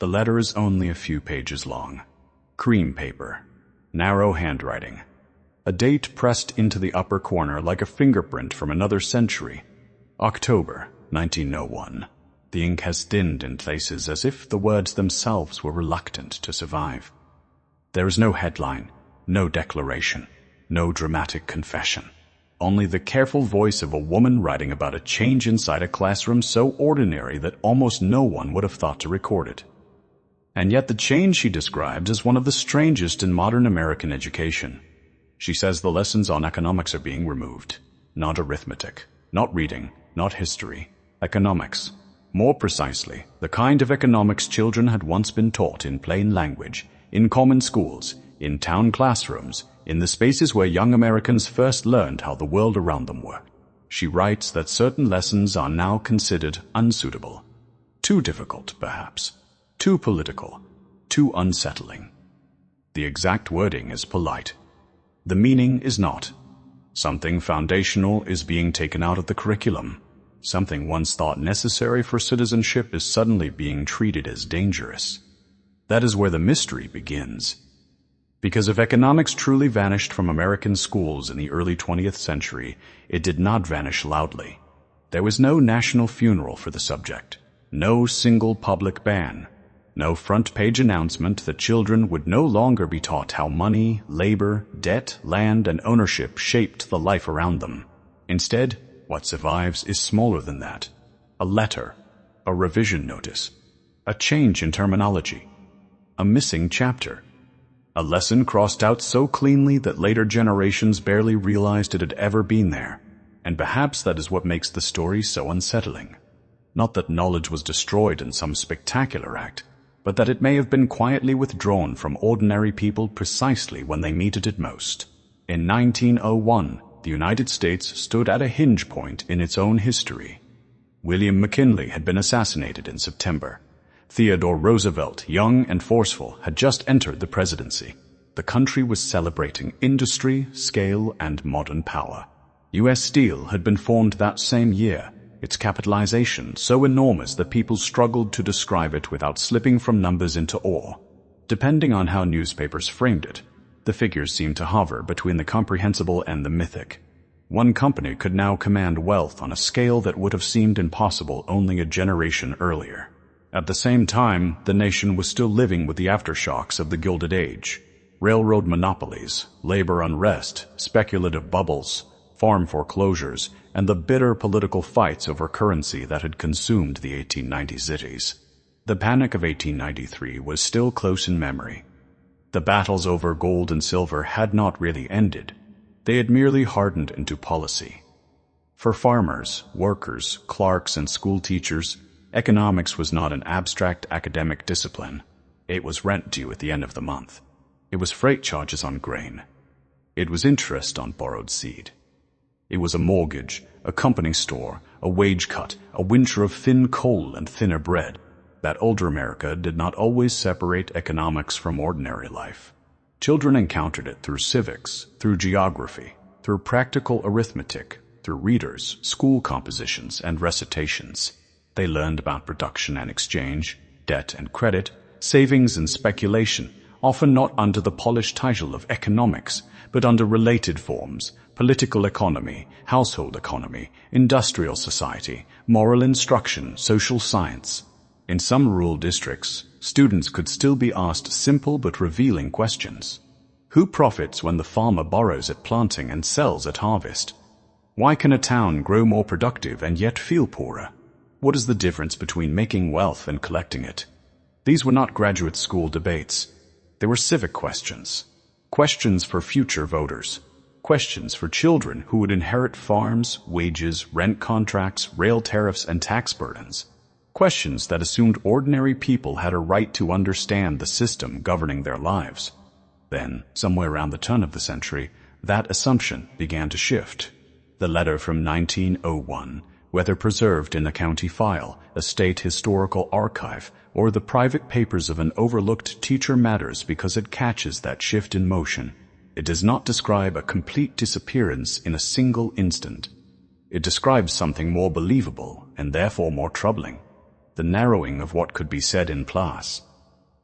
The letter is only a few pages long. Cream paper. Narrow handwriting. A date pressed into the upper corner like a fingerprint from another century. October 1901. The ink has thinned in places as if the words themselves were reluctant to survive. There is no headline, no declaration, no dramatic confession. Only the careful voice of a woman writing about a change inside a classroom so ordinary that almost no one would have thought to record it. And yet the change she describes is one of the strangest in modern American education. She says the lessons on economics are being removed. Not arithmetic, not reading, not history. Economics. More precisely, the kind of economics children had once been taught in plain language, in common schools, in town classrooms, in the spaces where young Americans first learned how the world around them worked. She writes that certain lessons are now considered unsuitable. Too difficult, perhaps. Too political. Too unsettling. The exact wording is polite. The meaning is not. Something foundational is being taken out of the curriculum. Something once thought necessary for citizenship is suddenly being treated as dangerous. That is where the mystery begins. Because if economics truly vanished from American schools in the early 20th century, it did not vanish loudly. There was no national funeral for the subject, no single public ban, no front-page announcement that children would no longer be taught how money, labor, debt, land, and ownership shaped the life around them. Instead, what survives is smaller than that. A letter, a revision notice, a change in terminology, a missing chapter. A lesson crossed out so cleanly that later generations barely realized it had ever been there. And perhaps that is what makes the story so unsettling. Not that knowledge was destroyed in some spectacular act, but that it may have been quietly withdrawn from ordinary people precisely when they needed it most. In 1901, the United States stood at a hinge point in its own history. William McKinley had been assassinated in September. Theodore Roosevelt, young and forceful, had just entered the presidency. The country was celebrating industry, scale, and modern power. U.S. Steel had been formed that same year, its capitalization so enormous that people struggled to describe it without slipping from numbers into awe. Depending on how newspapers framed it, the figures seemed to hover between the comprehensible and the mythic. One company could now command wealth on a scale that would have seemed impossible only a generation earlier. At the same time, the nation was still living with the aftershocks of the Gilded Age. Railroad monopolies, labor unrest, speculative bubbles, farm foreclosures, and the bitter political fights over currency that had consumed the 1890 cities. The Panic of 1893 was still close in memory. The battles over gold and silver had not really ended. They had merely hardened into policy. For farmers, workers, clerks, and school teachers, economics was not an abstract academic discipline. It was rent due at the end of the month. It was freight charges on grain. It was interest on borrowed seed. It was a mortgage, a company store, a wage cut, a winter of thin coal and thinner bread. That older America did not always separate economics from ordinary life. Children encountered it through civics, through geography, through practical arithmetic, through readers, school compositions, and recitations. They learned about production and exchange, debt and credit, savings and speculation, often not under the polished title of economics, but under related forms: political economy, household economy, industrial society, moral instruction, social science. In some rural districts, students could still be asked simple but revealing questions. Who profits when the farmer borrows at planting and sells at harvest? Why can a town grow more productive and yet feel poorer? What is the difference between making wealth and collecting it? These were not graduate school debates. They were civic questions. Questions for future voters. Questions for children who would inherit farms, wages, rent contracts, rail tariffs, and tax burdens. Questions that assumed ordinary people had a right to understand the system governing their lives. Then, somewhere around the turn of the century, that assumption began to shift. The letter from 1901, whether preserved in a county file, a state historical archive, or the private papers of an overlooked teacher, matters because it catches that shift in motion. It does not describe a complete disappearance in a single instant. It describes something more believable and therefore more troubling: the narrowing of what could be said in class,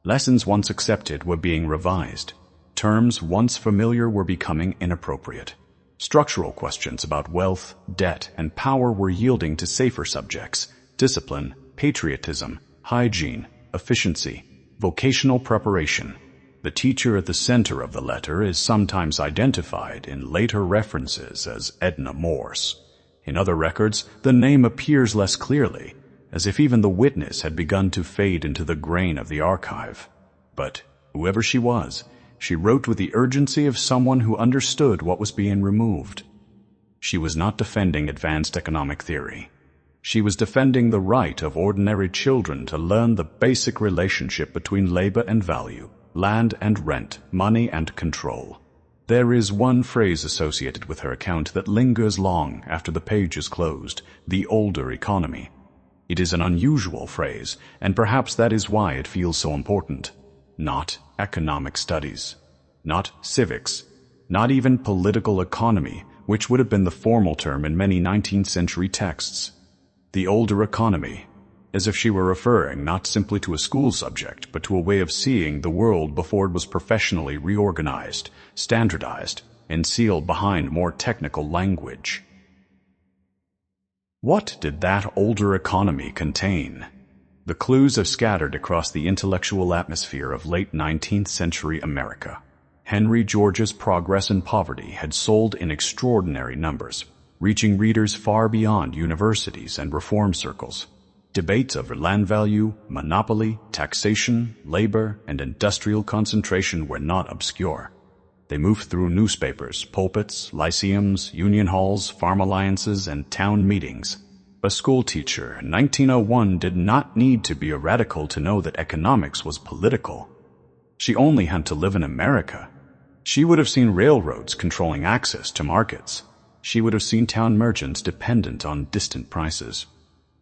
Lessons once accepted were being revised. Terms once familiar were becoming inappropriate. Structural questions about wealth, debt, and power were yielding to safer subjects: discipline, patriotism, hygiene, efficiency, vocational preparation. The teacher at the center of the letter is sometimes identified in later references as Edna Morse. In other records, the name appears less clearly, as if even the witness had begun to fade into the grain of the archive. But whoever she was, she wrote with the urgency of someone who understood what was being removed. She was not defending advanced economic theory. She was defending the right of ordinary children to learn the basic relationship between labor and value, land and rent, money and control. There is one phrase associated with her account that lingers long after the page is closed: the older economy. It is an unusual phrase, and perhaps that is why it feels so important. Not economic studies, not civics, not even political economy, which would have been the formal term in many 19th century texts. The older economy, as if she were referring not simply to a school subject, but to a way of seeing the world before it was professionally reorganized, standardized, and sealed behind more technical language. What did that older economy contain? The clues are scattered across the intellectual atmosphere of late 19th century America. Henry George's Progress and Poverty had sold in extraordinary numbers, reaching readers far beyond universities and reform circles. Debates over land value, monopoly, taxation, labor, and industrial concentration were not obscure. They moved through newspapers, pulpits, lyceums, union halls, farm alliances, and town meetings. A schoolteacher in 1901 did not need to be a radical to know that economics was political. She only had to live in America. She would have seen railroads controlling access to markets. She would have seen town merchants dependent on distant prices.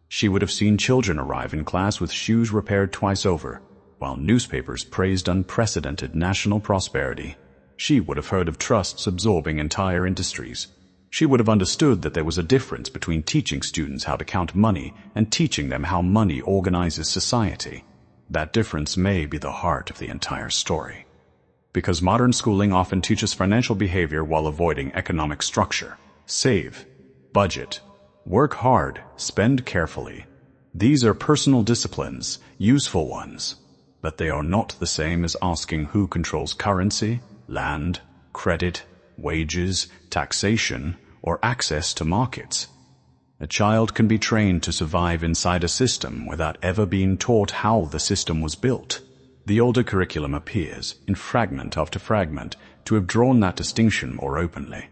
She would have seen children arrive in class with shoes repaired twice over, while newspapers praised unprecedented national prosperity. She would have heard of trusts absorbing entire industries. She would have understood that there was a difference between teaching students how to count money and teaching them how money organizes society. That difference may be the heart of the entire story. Because modern schooling often teaches financial behavior while avoiding economic structure. Save, budget, work hard, spend carefully. These are personal disciplines, useful ones, but they are not the same as asking who controls currency, land, credit, wages, taxation, or access to markets. A child can be trained to survive inside a system without ever being taught how the system was built. The older curriculum appears, in fragment after fragment, to have drawn that distinction more openly.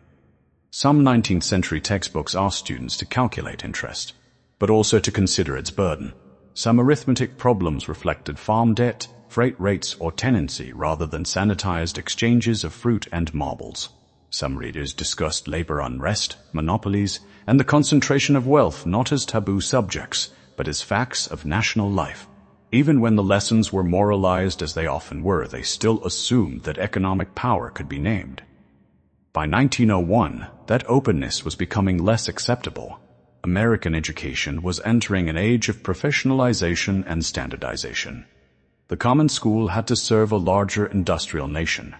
Some 19th century textbooks ask students to calculate interest, but also to consider its burden. Some arithmetic problems reflected farm debt, freight rates, or tenancy rather than sanitized exchanges of fruit and marbles. Some readers discussed labor unrest, monopolies, and the concentration of wealth not as taboo subjects, but as facts of national life. Even when the lessons were moralized as they often were, they still assumed that economic power could be named. By 1901, that openness was becoming less acceptable. American education was entering an age of professionalization and standardization. The common school had to serve a larger industrial nation.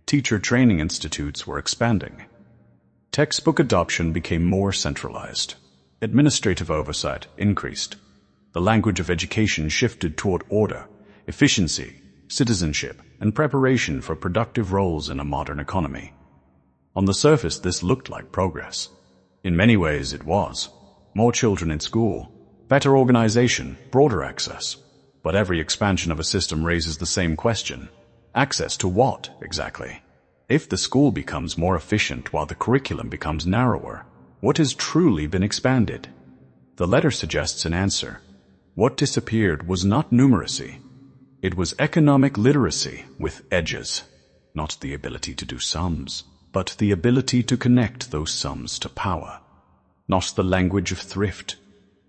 Teacher training institutes were expanding. Textbook adoption became more centralized. Administrative oversight increased. The language of education shifted toward order, efficiency, citizenship, and preparation for productive roles in a modern economy. On the surface, this looked like progress. In many ways, it was. More children in school, better organization, broader access. But every expansion of a system raises the same question. Access to what, exactly? If the school becomes more efficient while the curriculum becomes narrower, what has truly been expanded? The letter suggests an answer. What disappeared was not numeracy. It was economic literacy with edges. Not the ability to do sums, but the ability to connect those sums to power. Not the language of thrift,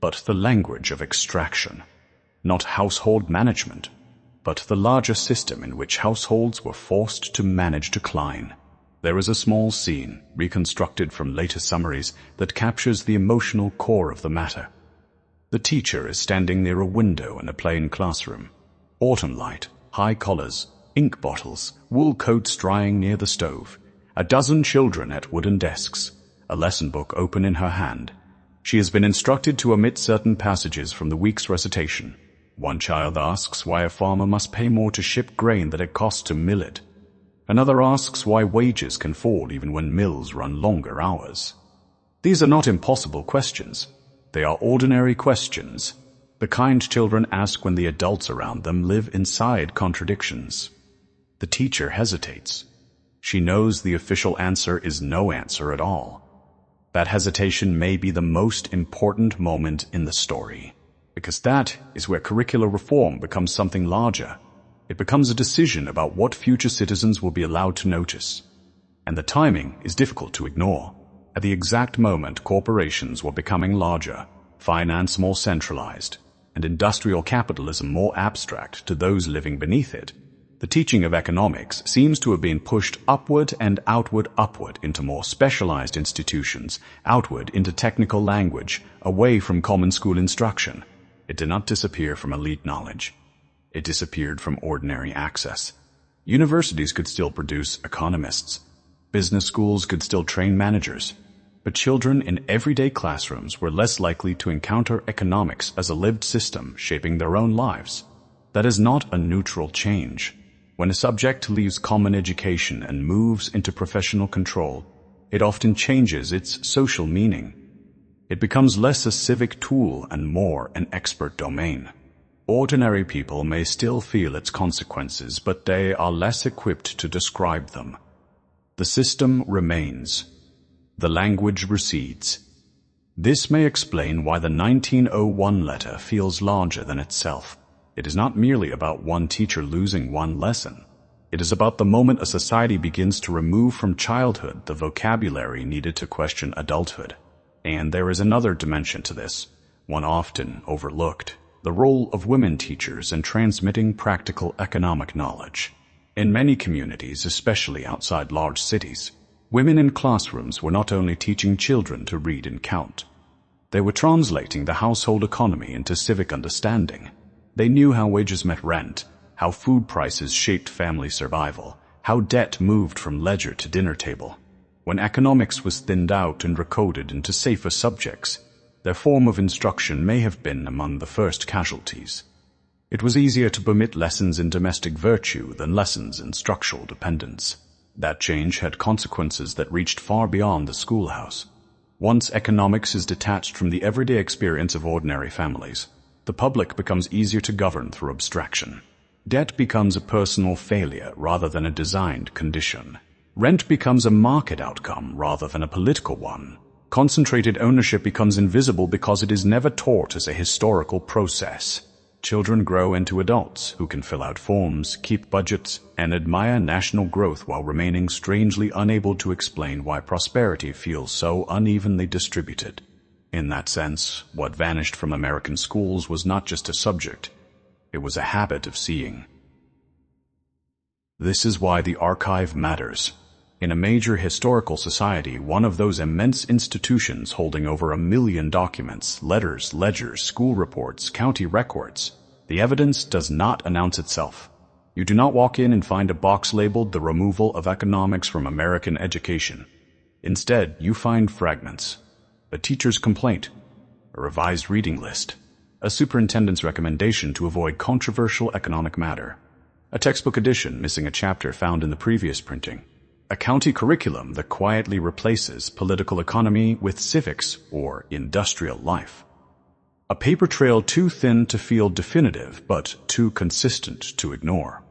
but the language of extraction. Not household management, but the larger system in which households were forced to manage decline. There is a small scene, reconstructed from later summaries, that captures the emotional core of the matter. The teacher is standing near a window in a plain classroom. Autumn light, high collars, ink bottles, wool coats drying near the stove, a dozen children at wooden desks, a lesson book open in her hand. She has been instructed to omit certain passages from the week's recitation. One child asks why a farmer must pay more to ship grain than it costs to mill it. Another asks why wages can fall even when mills run longer hours. These are not impossible questions. They are ordinary questions, the kind children ask when the adults around them live inside contradictions. The teacher hesitates. She knows the official answer is no answer at all. That hesitation may be the most important moment in the story, because that is where curricular reform becomes something larger. It becomes a decision about what future citizens will be allowed to notice. And the timing is difficult to ignore. At the exact moment corporations were becoming larger, finance more centralized, and industrial capitalism more abstract to those living beneath it, the teaching of economics seems to have been pushed upward and outward into more specialized institutions, outward into technical language, away from common school instruction. It did not disappear from elite knowledge. It disappeared from ordinary access. Universities could still produce economists. Business schools could still train managers. But children in everyday classrooms were less likely to encounter economics as a lived system shaping their own lives. That is not a neutral change. When a subject leaves common education and moves into professional control, it often changes its social meaning. It becomes less a civic tool and more an expert domain. Ordinary people may still feel its consequences, but they are less equipped to describe them. The system remains. The language recedes. This may explain why the 1901 letter feels larger than itself. It is not merely about one teacher losing one lesson. It is about the moment a society begins to remove from childhood the vocabulary needed to question adulthood. And there is another dimension to this, one often overlooked, the role of women teachers in transmitting practical economic knowledge. In many communities, especially outside large cities, women in classrooms were not only teaching children to read and count. They were translating the household economy into civic understanding. They knew how wages met rent, how food prices shaped family survival, how debt moved from ledger to dinner table. When economics was thinned out and recoded into safer subjects, their form of instruction may have been among the first casualties. It was easier to permit lessons in domestic virtue than lessons in structural dependence. That change had consequences that reached far beyond the schoolhouse. Once economics is detached from the everyday experience of ordinary families, the public becomes easier to govern through abstraction. Debt becomes a personal failure rather than a designed condition. Rent becomes a market outcome rather than a political one. Concentrated ownership becomes invisible because it is never taught as a historical process. Children grow into adults who can fill out forms, keep budgets, and admire national growth while remaining strangely unable to explain why prosperity feels so unevenly distributed. In that sense, what vanished from American schools was not just a subject, it was a habit of seeing. This is why the archive matters. In a major historical society, one of those immense institutions holding over 1 million documents, letters, ledgers, school reports, county records, the evidence does not announce itself. You do not walk in and find a box labeled "The Removal of Economics from American Education." Instead, you find fragments. A teacher's complaint, a revised reading list, a superintendent's recommendation to avoid controversial economic matter, a textbook edition missing a chapter found in the previous printing, a county curriculum that quietly replaces political economy with civics or industrial life, a paper trail too thin to feel definitive but too consistent to ignore.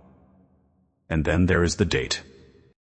And then there is the date.